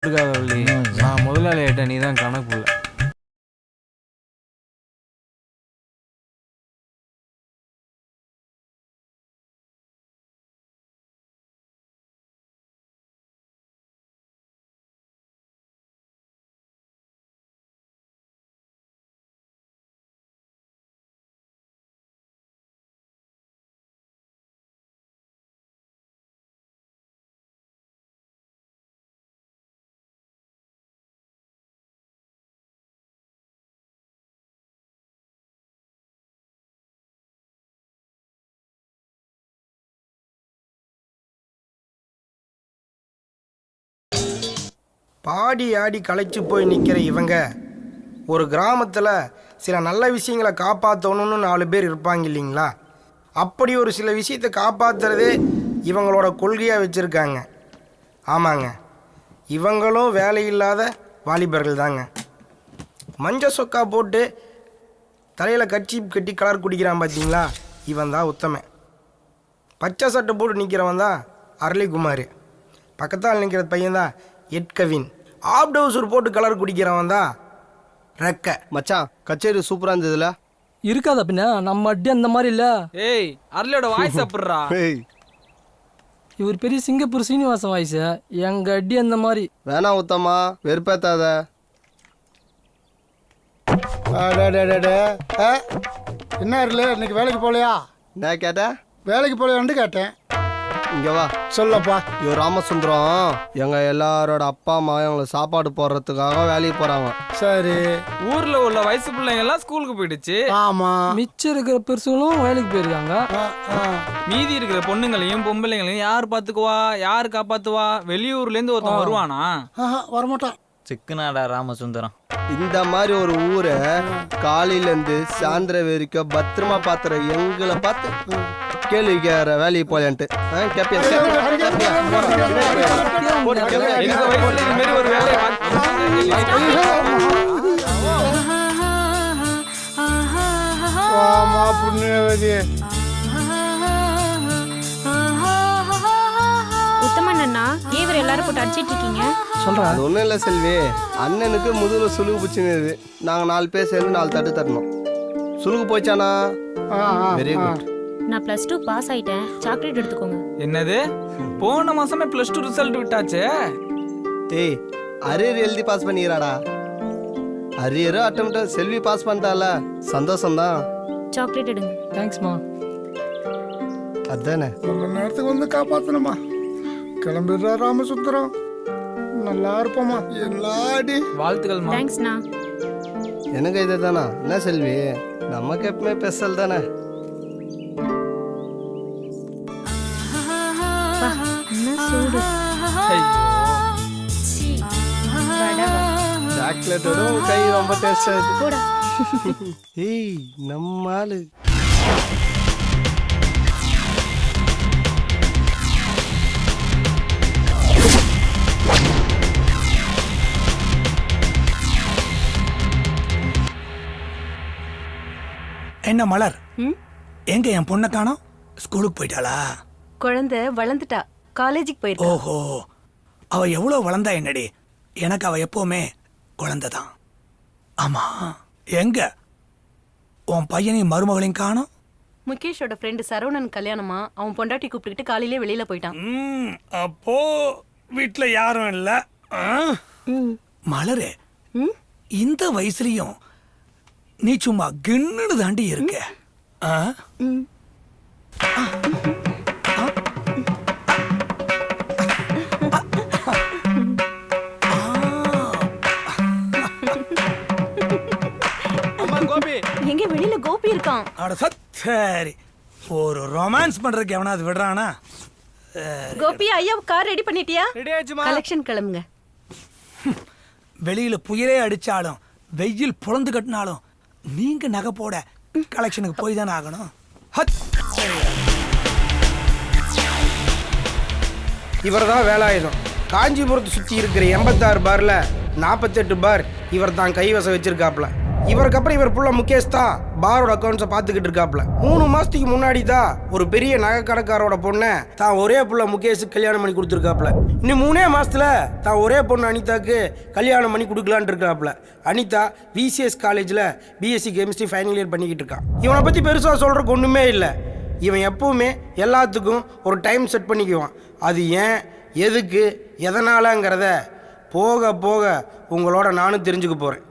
நான் முதலாளி ஆயிட்ட நீ தான் கணக்கு இல்லை. பாடி ஆடி களைச்சு போய் நிற்கிற இவங்க ஒரு கிராமத்தில் சில நல்ல விஷயங்களை காப்பாற்றணும்னு 4 பேர் இருப்பாங்க இல்லைங்களா? அப்படி ஒரு சில விஷயத்தை காப்பாற்றுறதே இவங்களோட கொள்கையாக வச்சுருக்காங்க. ஆமாங்க, இவங்களும் வேலையில்லாத வாலிபர்கள் தாங்க. மஞ்சள் சொக்கா போட்டு தலையில் கட்சி கட்டி கலர் குடிக்கிறான் பார்த்தீங்களா, இவன் தான் உத்தமன். பச்சை சட்டை போட்டு நிற்கிறவன் தான் அரளிகுமார். பக்கத்தால் நிற்கிற பையன் தான் எட்கவின். ஆப் டவுசர் போட்டு கலர் குடிக்கிறவன் தான் ரெக்க. மச்சான், கச்சேரி சூப்பரா இருந்ததுல. இருக்காத பின்ன, நம்ம அடி அந்த மாதிரி இல்ல. ஏய், அரளியோட வாய்ஸ் அப்படிறா. இவர் பெரிய சிங்கப்பூர் சீனிவாசன் வாய்ஸ், எங்க அடி அந்த மாதிரி. வேணா உத்தமா, வெறுப்பேத்தாத. என்ன இல்லை, இன்னைக்கு வேலைக்கு போகலையா? என்ன கேட்ட? வேலைக்கு போகலையான்னு கேட்டேன். இங்க வா. சொல்லப்பா. இவர் ராமசுந்தரம் எங்க எல்லாரோட அப்பா அம்மா எங்களை சாப்பாடு போடுறதுக்காக வேலைக்கு போறாங்க. சரி. ஊர்ல உள்ள வயசு பிள்ளைங்க எல்லாம் ஸ்கூலுக்கு போயிடுச்சு. ஆமா. மிச்சம் இருக்கிற பெருசுகளும் வேலைக்கு போயிருக்காங்க. மீதி இருக்கிற பொண்ணுங்களையும் பொம்பளைங்களையும் யார் பாத்துக்குவா, யார் காப்பாத்துவா? வெளியூர்ல இருந்து ஒருத்தன் வருவானா? வரமாட்டான். சிக்கனாடா ராமசுந்தரம். இந்த மாதிரி ஒரு ஊரை காலையில இருந்து சாயந்தரம் வரைக்கும் பத்திரமா பாத்துற எங்களை பார்த்து கேள்வி கேற வேலைக்கு போலன்ட்டு புண்ணியவதி. உத்தமண்ணா, ஏவர் எல்லாரும் போட்டு அடிச்சிட்டு இருக்கீங்க? சொல்றேன். அது ஒண்ணும் இல்ல செல்வி, அண்ணனுக்கு முதுகுல சுழுகு பிடிச்சினது. நாங்க 4 பேர் சேர்ந்து 4 தட்டு தரணும். சுழுகு போச்சானா? Very good. நான் +2 பாஸ் ஆயிட்டேன். சாக்லேட் எடுத்துக்கோங்க. என்னது, போன மாசமே +2 ரிசல்ட் விட்டாச்சே. ஏய், அரியர் எழுதி பாஸ் பண்ணிக்கிறாடா. அரியரும் அட்டம்ப்ட் செல்வி பாஸ் பண்ணிட்டால, சந்தோஷம்தான். சாக்லேட் எடுங்க. தேங்க்ஸ்மா. அதானே, நல்ல நேரத்துக்கு வந்து காப்பாத்தணுமா. கிளம்பிடுறா ராமசுந்தரம். நல்லா இருப்போமா எல்லாடி. வாழ்த்துக்கள்மா. தேங்க்ஸ்ண்ணா. எனக்கு இது தானா? என்ன செல்வி, நமக்கு எப்பவுமே ஸ்பெஷல் தானே. என்ன சூடு. சாக்லேட்டோட கை ரொம்ப டேஸ்டா இருக்கு. போடா. ஏய், நம்ம ஆளு. என்ன மலர், எங்க என் பொண்ணை காணோம்? ஸ்கூலுக்கு போயிட்டாளா? குழந்தை வளர்ந்துட்டா, காலேஜுக்கு போயிருக்கா. ஓஹோ, அவ எவ்வளவு வளர்ந்தா என்னடி? எனக்கு அவ எப்பவுமே குழந்தைதான். ஆமா, எங்க உன் பையனையும் மருமகளையும் காணோம்? முகேஷோட ஃப்ரெண்டு சரவணன் கல்யாணமா, அவன் பொண்டாட்டி கூப்பிட்டுக்கிட்டு காலையிலே வெளியில போயிட்டான். அப்போ வீட்டுல யாரும் இல்ல. மலரே, இந்த வயசுலயும் நீ சும்மா கின்னு தாண்டி இருக்க. எங்க வெளியில கோபி இருக்கான். சரி, ஒரு ரொமான்ஸ் பண்றதுக்கு எவனாவது விடுறானா? கோபி ஐயா, கார் ரெடி பண்ணிட்டியா? ரெடி ஆச்சுமா. கலெக்ஷன் கிளம்புங்க. வெளியில புயலே அடிச்சாலும் வெயில் புலந்து கட்டினாலும் நீங்க நகை போட கலெக்ஷனுக்கு போய் தானே ஆகணும். இவர் தான் வேலாயுதம். காஞ்சிபுரத்தை சுற்றி இருக்கிற 86 பார்ல 48 பார் இவர் தான் கைவசம் வச்சிருக்காப்ல. இவருக்கு அப்புறம் இவர் புள்ள முகேஷ் தான் பாரோட அக்கௌண்ட்ஸை பார்த்துக்கிட்டு இருக்காப்புல. 3 மாசத்துக்கு முன்னாடி தான் ஒரு பெரிய நகை கடைக்காரோட பொண்ணை தான் ஒரே புள்ள முகேஷுக்கு கல்யாணம் பண்ணி கொடுத்துருக்காப்புல. இன்னும் 3 மாசத்துல தான் ஒரே பொண்ணு அனிதாக்கு கல்யாணம் பண்ணி கொடுக்கலான் இருக்காப்புல. அனிதா விசிஎஸ் காலேஜில் பிஎஸ்சி கெமிஸ்ட்ரி ஃபைனல் இயர் பண்ணிக்கிட்டு இருக்கான். இவனை பற்றி பெருசாக சொல்கிறதுக்கு ஒன்றுமே இல்லை. இவன் எப்பவுமே எல்லாத்துக்கும் ஒரு டைம் செட் பண்ணிக்குவான். அது ஏன், எதுக்கு, எதனாலங்கிறத போக போக உங்களோட நானும் தெரிஞ்சுக்க போகிறேன்.